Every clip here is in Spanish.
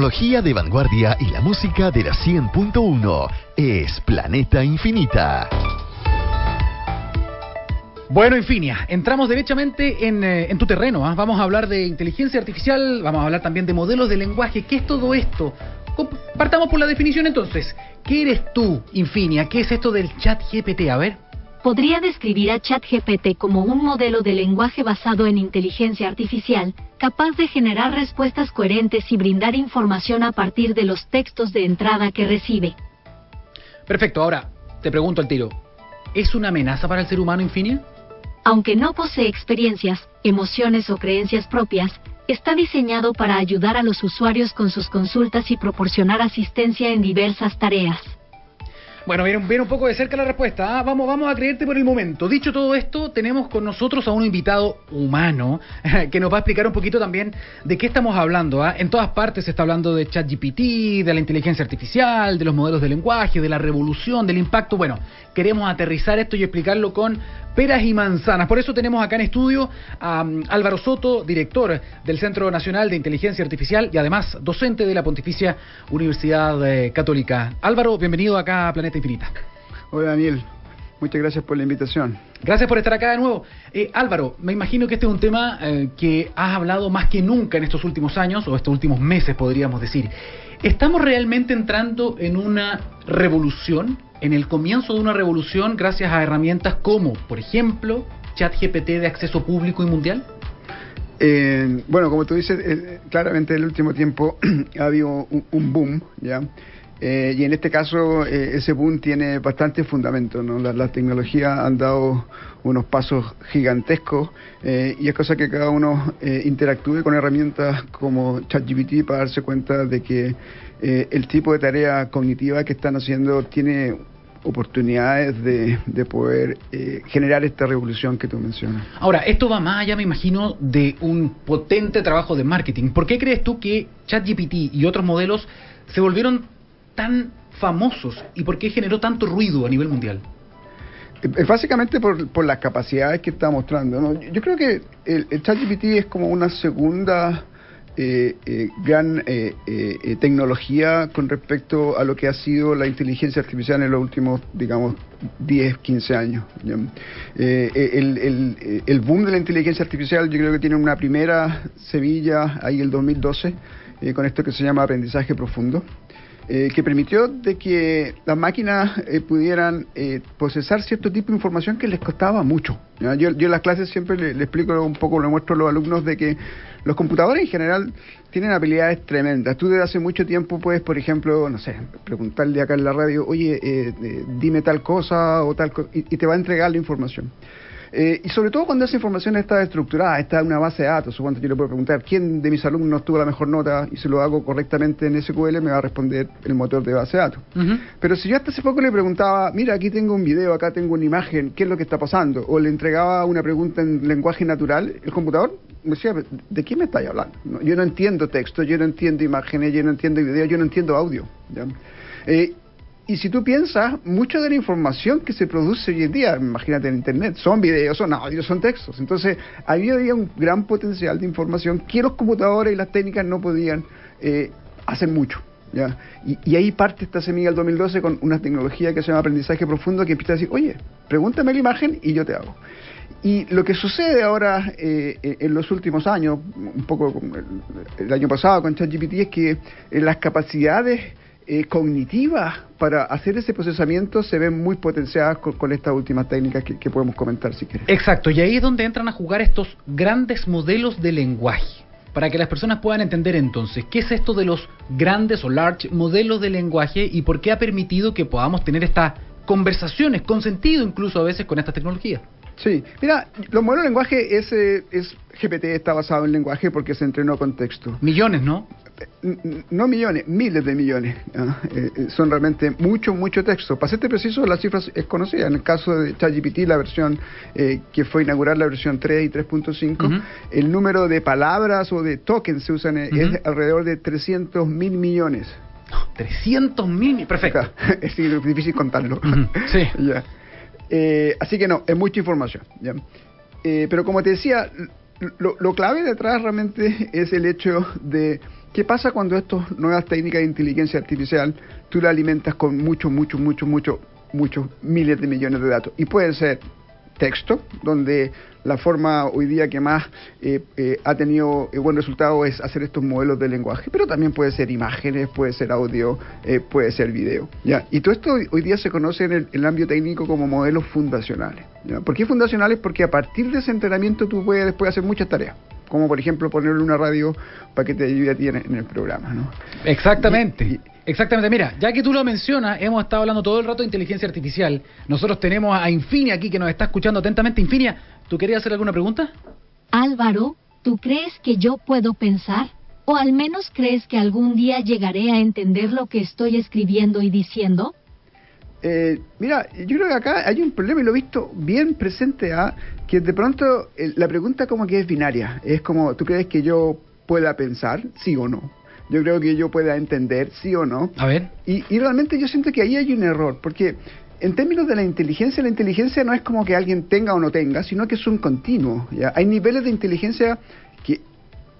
tecnología de vanguardia y la música de la 100.1 es Planeta Infinita. Bueno, Infinia, entramos derechamente en tu terreno, ¿eh? Vamos a hablar de inteligencia artificial, vamos a hablar también de modelos de lenguaje. ¿Qué es todo esto? Partamos por la definición entonces. ¿Qué eres tú, Infinia? ¿Qué es esto del ChatGPT? A ver. Podría describir a ChatGPT como un modelo de lenguaje basado en inteligencia artificial, capaz de generar respuestas coherentes y brindar información a partir de los textos de entrada que recibe. Perfecto, ahora te pregunto al tiro, ¿es una amenaza para el ser humano, Infinia? Aunque no posee experiencias, emociones o creencias propias, está diseñado para ayudar a los usuarios con sus consultas y proporcionar asistencia en diversas tareas. Bueno, viene un poco de cerca la respuesta, ¿eh? Vamos a creerte por el momento. Dicho todo esto, tenemos con nosotros a un invitado humano que nos va a explicar un poquito también de qué estamos hablando, ¿eh? En todas partes se está hablando de ChatGPT, de la inteligencia artificial, de los modelos de lenguaje, de la revolución, del impacto. Bueno, queremos aterrizar esto y explicarlo con peras y manzanas. Por eso tenemos acá en estudio a Álvaro Soto, director del Centro Nacional de Inteligencia Artificial y además docente de la Pontificia Universidad Católica. Álvaro, bienvenido acá a Planeta Infinita. Hola, Daniel. Muchas gracias por la invitación. Gracias por estar acá de nuevo. Álvaro, me imagino que este es un tema que has hablado más que nunca en estos últimos años, o estos últimos meses podríamos decir. ¿Estamos realmente entrando en una revolución, en el comienzo de una revolución gracias a herramientas como, por ejemplo, ChatGPT de acceso público y mundial? Bueno, como tú dices, claramente en el último tiempo ha habido un boom, ¿ya? Y en este caso ese boom tiene bastante fundamento, ¿no? Las tecnologías han dado unos pasos gigantescos y es cosa que cada uno interactúe con herramientas como ChatGPT para darse cuenta de que el tipo de tarea cognitiva que están haciendo tiene oportunidades de poder generar esta revolución que tú mencionas. Ahora, esto va más allá, me imagino, de un potente trabajo de marketing. ¿Por qué crees tú que ChatGPT y otros modelos se volvieron tan famosos y por qué generó tanto ruido a nivel mundial? Básicamente por las capacidades que está mostrando, ¿no? Yo creo que el ChatGPT es como una segunda gran tecnología con respecto a lo que ha sido la inteligencia artificial en los últimos, digamos, 10, 15 años. El boom de la inteligencia artificial yo creo que tiene una primera semilla ahí el 2012 con esto que se llama aprendizaje profundo. Que permitió de que las máquinas pudieran procesar cierto tipo de información que les costaba mucho. ¿Ya? Yo en las clases siempre le explico un poco, le muestro a los alumnos de que los computadores en general tienen habilidades tremendas. Tú desde hace mucho tiempo puedes, por ejemplo, no sé, preguntarle acá en la radio, oye, dime tal cosa o tal cosa, y te va a entregar la información. Y sobre todo cuando esa información está estructurada, está en una base de datos. Supongo que yo le puedo preguntar quién de mis alumnos tuvo la mejor nota y si lo hago correctamente en SQL me va a responder el motor de base de datos. Pero si yo hasta hace poco le preguntaba, mira, aquí tengo un video, acá tengo una imagen, ¿qué es lo que está pasando? O le entregaba una pregunta en lenguaje natural, el computador me decía, ¿de qué me estáis hablando? No, yo no entiendo texto, yo no entiendo imágenes, yo no entiendo video, yo no entiendo audio. ¿Ya? Y si tú piensas, mucha de la información que se produce hoy en día, imagínate en Internet, son videos, son audios, son textos. Entonces, había un gran potencial de información que los computadores y las técnicas no podían hacer mucho. ¿Ya? Y ahí parte esta semilla del 2012 con una tecnología que se llama aprendizaje profundo que empieza a decir, oye, pregúntame la imagen y yo te hago. Y lo que sucede ahora en los últimos años, un poco el año pasado con ChatGPT, es que las capacidades cognitivas para hacer ese procesamiento se ven muy potenciadas con estas últimas técnicas que podemos comentar si quieres. Exacto, y ahí es donde entran a jugar estos grandes modelos de lenguaje. Para que las personas puedan entender entonces, ¿qué es esto de los grandes o large modelos de lenguaje y por qué ha permitido que podamos tener estas conversaciones con sentido incluso a veces con esta tecnología? Sí, mira, los modelos de lenguaje GPT está basado en lenguaje porque se entrenó con texto. Millones, ¿no? No millones, miles de millones. Son realmente mucho texto. Para serte preciso, la cifra es conocida. En el caso de ChatGPT, la versión que fue inaugurar, la versión 3 y 3.5, el número de palabras o de tokens se usan es alrededor de 300.000 millones. 300.000, perfecto. Es difícil contarlo. Sí. Ya. Así que no, es mucha información. ¿Ya? Pero como te decía, lo clave detrás realmente es el hecho de ¿Qué pasa cuando estas nuevas técnicas de inteligencia artificial tú la alimentas con muchos miles de millones de datos? Y pueden ser texto, donde la forma hoy día que más ha tenido buen resultado es hacer estos modelos de lenguaje, pero también puede ser imágenes, puede ser audio, puede ser video, ¿ya? Y todo esto hoy día se conoce en el ámbito técnico como modelos fundacionales, ¿ya? ¿Por qué fundacionales? Porque a partir de ese entrenamiento tú puedes después hacer muchas tareas, como por ejemplo ponerle una radio para que te ayude a ti en el programa, ¿no? Exactamente. Exactamente, mira, ya que tú lo mencionas, hemos estado hablando todo el rato de inteligencia artificial. Nosotros tenemos a Infinia aquí que nos está escuchando atentamente. Infinia, ¿tú querías hacer alguna pregunta? Álvaro, ¿tú crees que yo puedo pensar? ¿O al menos crees que algún día llegaré a entender lo que estoy escribiendo y diciendo? Mira, yo creo que acá hay un problema y lo he visto bien presente, que de pronto la pregunta como que es binaria. Es como, ¿tú crees que yo pueda pensar, sí o no? Yo creo que yo pueda entender, sí o no. A ver. Y realmente yo siento que ahí hay un error, porque en términos de la inteligencia no es como que alguien tenga o no tenga, sino que es un continuo, ¿ya? Hay niveles de inteligencia que...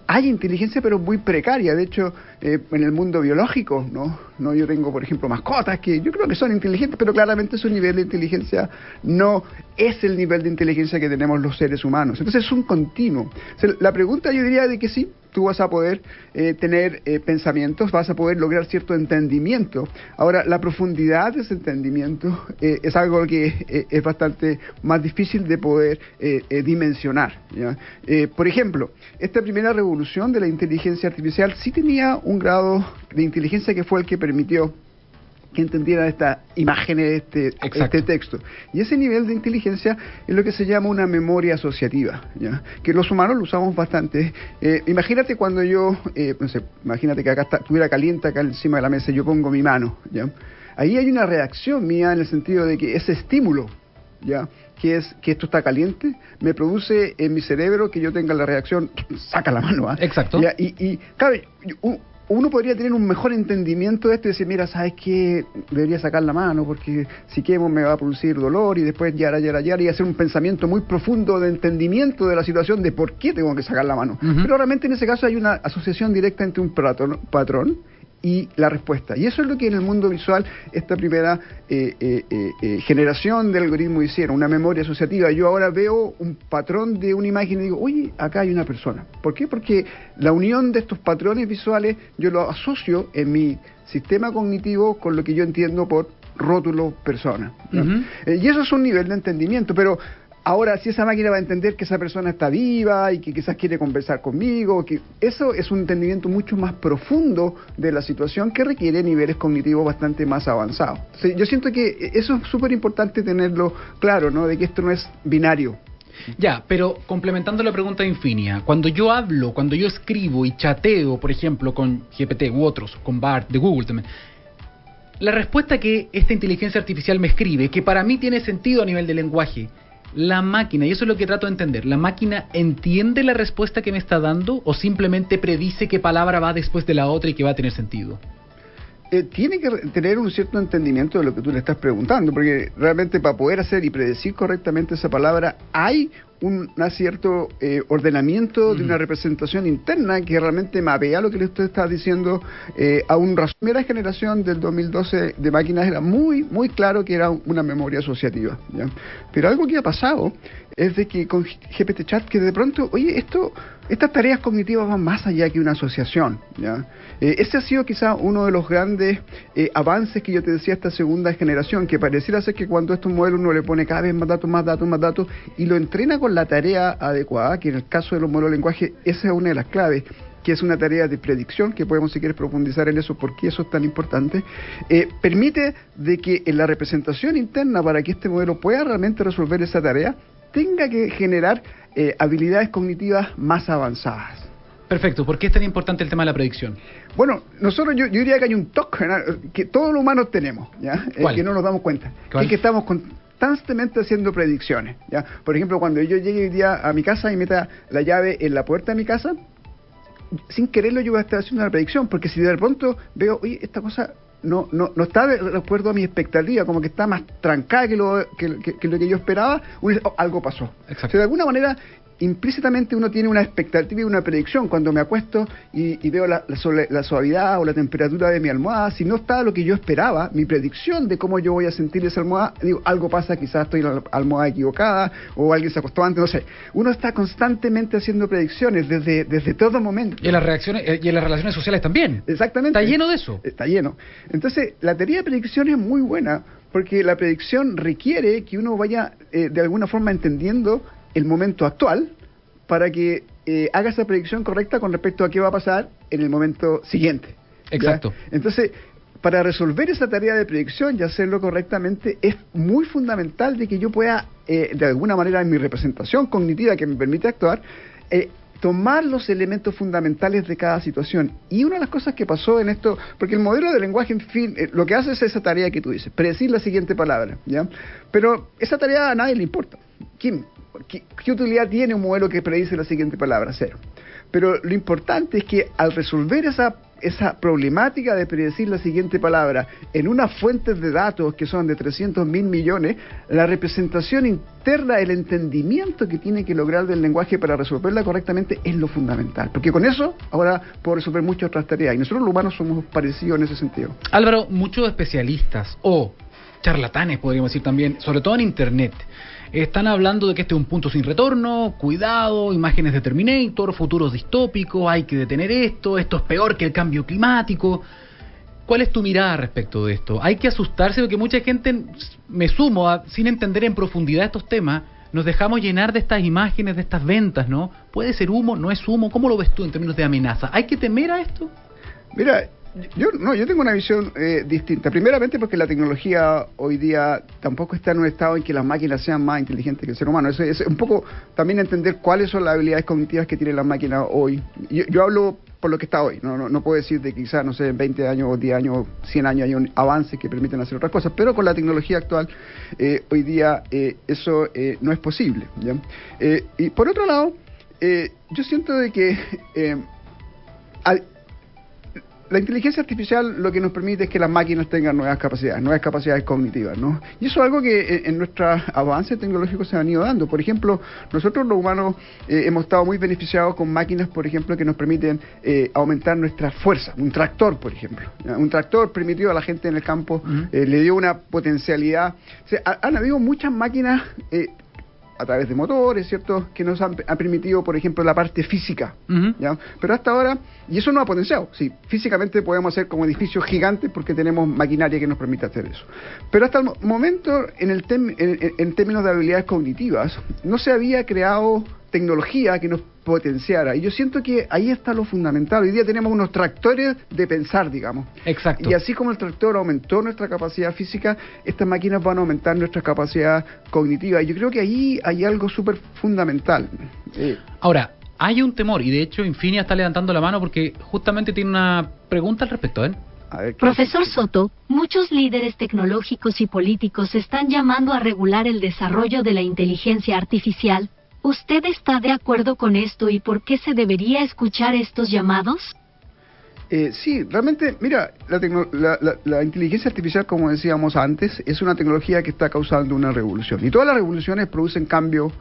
Hay inteligencia, pero muy precaria. De hecho, en el mundo biológico, ¿no? Yo tengo, por ejemplo, mascotas que yo creo que son inteligentes, pero claramente su nivel de inteligencia no es el nivel de inteligencia que tenemos los seres humanos. Entonces es un continuo. O sea, la pregunta yo diría de que sí, tú vas a poder tener pensamientos, vas a poder lograr cierto entendimiento. Ahora, la profundidad de ese entendimiento es algo que es bastante más difícil de poder dimensionar, ¿ya? Por ejemplo, esta primera revolución de la inteligencia artificial sí tenía un grado de inteligencia que fue el que permitió que entendieran estas imágenes, este texto. Y ese nivel de inteligencia es lo que se llama una memoria asociativa, ¿ya? Que los humanos lo usamos bastante. Imagínate cuando yo, no sé, imagínate que acá estuviera caliente acá encima de la mesa y yo pongo mi mano, ¿ya? Ahí hay una reacción mía en el sentido de que ese estímulo, ¿ya? Que esto está caliente, me produce en mi cerebro que yo tenga la reacción, saca la mano, ¿ah? Exacto. ¿Ya? Y claro, uno podría tener un mejor entendimiento de esto y decir, mira, ¿sabes qué? Debería sacar la mano porque si quemo me va a producir dolor y después y hacer un pensamiento muy profundo de entendimiento de la situación de por qué tengo que sacar la mano. Pero realmente en ese caso hay una asociación directa entre un patrón y la respuesta. Y eso es lo que en el mundo visual esta primera generación de algoritmo hicieron, una memoria asociativa. Yo ahora veo un patrón de una imagen y digo, oye, acá hay una persona. ¿Por qué? Porque la unión de estos patrones visuales yo lo asocio en mi sistema cognitivo con lo que yo entiendo por rótulo persona, ¿no? Y eso es un nivel de entendimiento, pero ahora, si esa máquina va a entender que esa persona está viva y que quizás quiere conversar conmigo, que eso es un entendimiento mucho más profundo de la situación que requiere niveles cognitivos bastante más avanzados. O sea, yo siento que eso es súper importante tenerlo claro, ¿no? De que esto no es binario. Ya, pero complementando la pregunta de Infinia, cuando yo hablo, cuando yo escribo y chateo, por ejemplo, con GPT u otros, con Bard de Google también, la respuesta que esta inteligencia artificial me escribe, que para mí tiene sentido a nivel de lenguaje, la máquina, y eso es lo que trato de entender, ¿la máquina entiende la respuesta que me está dando o simplemente predice qué palabra va después de la otra y que va a tener sentido? Tiene que tener un cierto entendimiento de lo que tú le estás preguntando, porque realmente para poder hacer y predecir correctamente esa palabra hay un cierto ordenamiento de una representación interna que realmente mapea lo que usted está diciendo a un razón. La primera generación del 2012 de máquinas era muy claro que era una memoria asociativa, ¿ya? Pero algo que ha pasado es de que con GPT Chat, que de pronto, oye, estas tareas cognitivas van más allá que una asociación, ¿ya? Ese ha sido quizá uno de los grandes avances que yo te decía, esta segunda generación, que pareciera ser que cuando estos modelos uno le pone cada vez más datos, y lo entrena con la tarea adecuada, que en el caso de los modelos de lenguaje, esa es una de las claves, que es una tarea de predicción, que podemos si quieres profundizar en eso, por qué eso es tan importante, permite de que en la representación interna, para que este modelo pueda realmente resolver esa tarea, tenga que generar habilidades cognitivas más avanzadas. Perfecto, ¿por qué es tan importante el tema de la predicción? Bueno, nosotros yo diría que hay un toque que todos los humanos tenemos, ¿ya? Que no nos damos cuenta, que es que estamos constantemente haciendo predicciones, ¿ya? Por ejemplo, cuando yo llegue hoy día a mi casa y meta la llave en la puerta de mi casa, sin quererlo yo voy a estar haciendo una predicción, porque si de pronto veo, oye, esta cosa no está de acuerdo a mi expectativa, como que está más trancada que lo que yo esperaba, algo pasó. Exacto. O sea, de alguna manera implícitamente uno tiene una expectativa y una predicción. Cuando me acuesto y veo la suavidad o la temperatura de mi almohada, si no está lo que yo esperaba, mi predicción de cómo yo voy a sentir esa almohada, digo, algo pasa, quizás estoy en la almohada equivocada, o alguien se acostó antes, no sé. Uno está constantemente haciendo predicciones desde todo momento. Y en las reacciones y en las relaciones sociales también. Exactamente. Está lleno de eso. Está lleno. Entonces, la teoría de predicción es muy buena, porque la predicción requiere que uno vaya de alguna forma entendiendo el momento actual para que haga esa predicción correcta con respecto a qué va a pasar en el momento siguiente. Exacto. ¿Ya? Entonces, para resolver esa tarea de predicción y hacerlo correctamente, es muy fundamental de que yo pueda, de alguna manera, en mi representación cognitiva que me permite actuar, tomar los elementos fundamentales de cada situación. Y una de las cosas que pasó en esto, porque el modelo de lenguaje, en fin, lo que hace es esa tarea que tú dices, predecir la siguiente palabra, ¿ya? Pero esa tarea a nadie le importa. ¿Qué utilidad tiene un modelo que predice la siguiente palabra? Cero. Pero lo importante es que al resolver esa problemática de predecir la siguiente palabra en unas fuentes de datos que son de 300.000 millones, la representación interna, el entendimiento que tiene que lograr del lenguaje para resolverla correctamente es lo fundamental. Porque con eso ahora puedo resolver muchas otras tareas. Y nosotros los humanos somos parecidos en ese sentido. Álvaro, muchos especialistas o charlatanes, podríamos decir también, sobre todo en Internet, están hablando de que este es un punto sin retorno, cuidado, imágenes de Terminator, futuros distópicos, hay que detener esto es peor que el cambio climático. ¿Cuál es tu mirada respecto de esto? ¿Hay que asustarse? Porque mucha gente, me sumo, sin entender en profundidad estos temas, nos dejamos llenar de estas imágenes, de estas ventas, ¿no? ¿Puede ser humo? ¿No es humo? ¿Cómo lo ves tú en términos de amenaza? ¿Hay que temer a esto? Mira, yo tengo una visión distinta. Primeramente porque la tecnología hoy día tampoco está en un estado en que las máquinas sean más inteligentes que el ser humano. Es un poco también entender cuáles son las habilidades cognitivas que tienen las máquinas hoy. Yo hablo por lo que está hoy. No puedo decir de que quizás, no sé, en 20 años, o 10 años, 100 años hay un avance que permiten hacer otras cosas, pero con la tecnología actual, hoy día eso no es posible, ¿ya? Y por otro lado, yo siento de que la inteligencia artificial lo que nos permite es que las máquinas tengan nuevas capacidades cognitivas, ¿no? Y eso es algo que en nuestros avances tecnológicos se han ido dando. Por ejemplo, nosotros los humanos hemos estado muy beneficiados con máquinas, por ejemplo, que nos permiten aumentar nuestra fuerza. Un tractor, por ejemplo, ¿ya? Un tractor permitió a la gente en el campo, le dio una potencialidad. O sea, han habido muchas máquinas a través de motores, ¿cierto?, que nos han permitido, por ejemplo, la parte física, ¿ya? Pero hasta ahora, y eso no ha potenciado, sí, físicamente podemos hacer como edificios gigantes porque tenemos maquinaria que nos permite hacer eso. Pero hasta el momento, en términos de habilidades cognitivas, no se había creado tecnología que nos potenciara. Y yo siento que ahí está lo fundamental. Hoy día tenemos unos tractores de pensar, digamos. Exacto. Y así como el tractor aumentó nuestra capacidad física, estas máquinas van a aumentar nuestra capacidad cognitiva. Y yo creo que ahí hay algo súper fundamental. Ahora, hay un temor, y de hecho Infinia está levantando la mano porque justamente tiene una pregunta al respecto, ¿eh? Profesor Soto, muchos líderes tecnológicos y políticos están llamando a regular el desarrollo de la inteligencia artificial. ¿Usted está de acuerdo con esto y por qué se debería escuchar estos llamados? Sí, realmente, mira, la inteligencia artificial, como decíamos antes, es una tecnología que está causando una revolución. Y todas las revoluciones producen cambios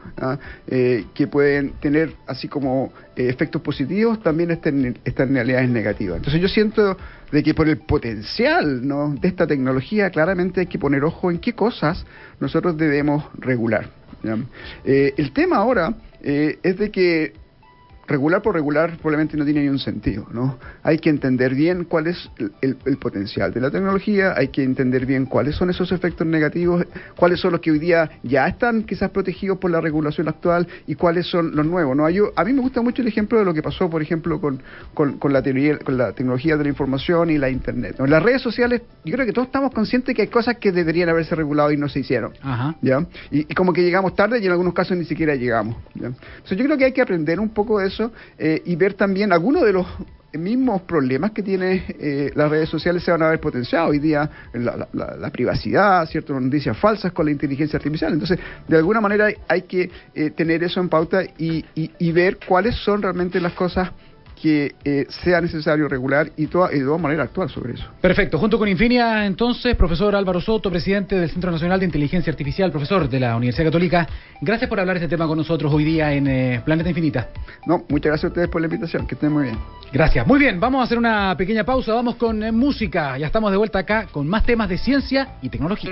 que pueden tener, así como efectos positivos, también externalidades negativas. Entonces yo siento de que por el potencial, ¿no?, de esta tecnología, claramente hay que poner ojo en qué cosas nosotros debemos regular, ¿ya? El tema ahora es de que regular por regular probablemente no tiene ni un sentido, ¿no? Hay que entender bien cuál es el potencial de la tecnología, hay que entender bien cuáles son esos efectos negativos, cuáles son los que hoy día ya están quizás protegidos por la regulación actual y cuáles son los nuevos, ¿no? A mí me gusta mucho el ejemplo de lo que pasó, por ejemplo, con la tecnología de la información y la Internet, ¿no? En las redes sociales, yo creo que todos estamos conscientes que hay cosas que deberían haberse regulado y no se hicieron. Ajá. ¿Ya? Y como que llegamos tarde y en algunos casos ni siquiera llegamos, ¿ya? Entonces yo creo que hay que aprender un poco de eso y ver también algunos de los mismos problemas que tiene las redes sociales se van a ver potenciados hoy día, la privacidad, ciertas noticias falsas con la inteligencia artificial. Entonces, de alguna manera hay que tener eso en pauta y ver cuáles son realmente las cosas que sea necesario regular y de todas maneras actuar sobre eso. Perfecto. Junto con Infinia, entonces, profesor Álvaro Soto, presidente del Centro Nacional de Inteligencia Artificial, profesor de la Universidad Católica, gracias por hablar de este tema con nosotros hoy día en Planeta Infinita. No, muchas gracias a ustedes por la invitación, que estén muy bien. Gracias. Muy bien, vamos a hacer una pequeña pausa, vamos con música. Ya estamos de vuelta acá con más temas de ciencia y tecnología.